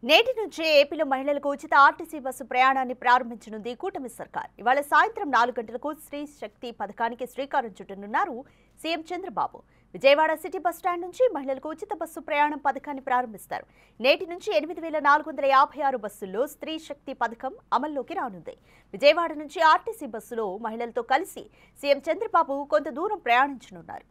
నేటి నుంచి ఏపీలో మహిళలకు ఉచిత ఆర్టీసీ బస్సు ప్రయాణాన్ని ప్రారంభించనుంది కూటమి సర్కార్. ఇవాళ సాయంత్రం 4 గంటలకు స్త్రీ శక్తి పథకానికి శ్రీకారం చుట్టనున్నారు CM Chandrababu. Vijayawada city bus stand నుంచి మహిళలకు ఉచిత బస్సు ప్రయాణం పథకాన్ని ప్రారంభిస్తారు. నేటి నుంచి 8,456 బస్సుల్లో స్త్రీ శక్తి పథకం అమల్లోకి రానుంది. విజయవాడ నుంచి ఆర్టీసీ బస్సులో మహిళలతో కలిసి సీఎం చంద్రబాబు కొంత దూరం ప్రయాణించనున్నారు.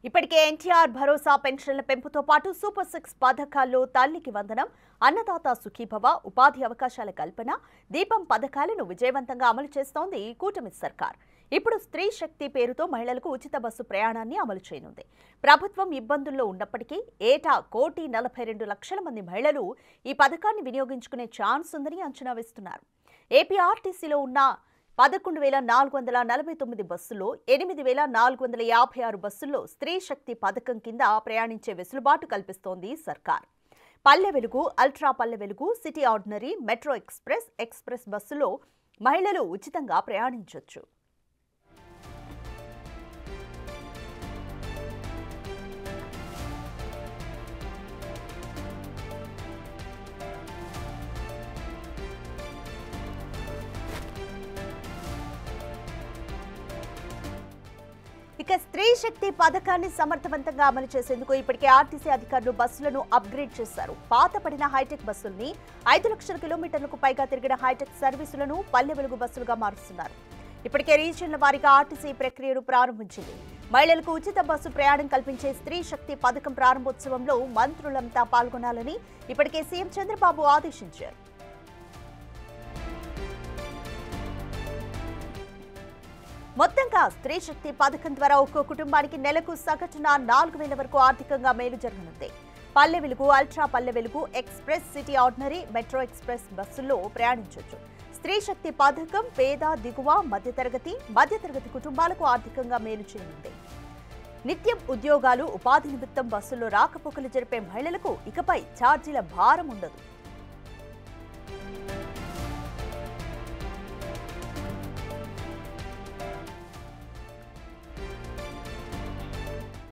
ఇప్పటికే ఎన్టీఆర్ భరోసా పెన్షన్ల పెంపుతో పాటు సూపర్ 6 పథకాల్లో తల్లికి వందనం, అన్నదాత సుఖీభవ, ఉపాధి అవకాశాల కల్పన, దీపం పథకాలను విజయవంతంగా అమలు చేస్తోంది కూటమి సర్కార్. ఇప్పుడు స్త్రీ శక్తి పేరుతో మహిళలకు ఉచిత బస్సు ప్రయాణాన్ని అమలు చేయనుంది. ప్రభుత్వం ఇబ్బందుల్లో ఉన్నప్పటికీ ఏటా 1,42,00,000 మంది మహిళలు ఈ పథకాన్ని వినియోగించుకునే ఛాన్స్ ఉందని అంచనా వేస్తున్నారు. ఏపీ ఆర్టీసీలో ఉన్న 11,449 బస్సుల్లో 8,456 బస్సుల్లో స్త్రీ శక్తి పథకం కింద ప్రయాణించే వెసులుబాటు కల్పిస్తోంది సర్కార్. Palle Velugu, ultra Palle Velugu, city ordinary, metro express బస్సులో మహిళలు ఉచితంగా ప్రయాణించొచ్చు. ఇక స్త్రీ శక్తి పథకాన్ని సమర్థవంతంగా అమలు చేసేందుకు ఇప్పటికే ఆర్టీసీ అధికారులు బస్సులను అప్గ్రేడ్ చేశారు. పాతపడిన హైటెక్ బస్సుల్ని 5 లక్షల కిలోమీటర్లకు పైగా తిరిగిన హైటెక్ సర్వీసులను పల్లె వెలుగు బస్సులుగా మారుస్తున్నారు. ఇప్పటికే రీజియన్ల వారీగా ఆర్టీసీ ప్రక్రియను ప్రారంభించింది. మహిళలకు ఉచిత బస్సు ప్రయాణం కల్పించే స్త్రీ శక్తి పథకం ప్రారంభోత్సవంలో మంత్రులంతా పాల్గొనాలని ఇప్పటికే సీఎం చంద్రబాబు ఆదేశించారు. మొత్తంగా స్త్రీ శక్తి పథకం ద్వారా ఒక్కో కుటుంబానికి నెలకు సగటున 4,000 వరకు ఆర్థికంగా మేలు జరగనుంది. Palle Velugu, ultra Palle Velugu, express, city ordinary, metro express బస్సుల్లో ప్రయాణించవచ్చు. స్త్రీ శక్తి పథకం పేద, దిగువ, మధ్యతరగతి కుటుంబాలకు ఆర్థికంగా మేలు చేయనుంది. నిత్యం ఉద్యోగాలు, ఉపాధి నిమిత్తం బస్సుల్లో రాకపోకలు జరిపే మహిళలకు ఇకపై ఛార్జీల భారం ఉండదు.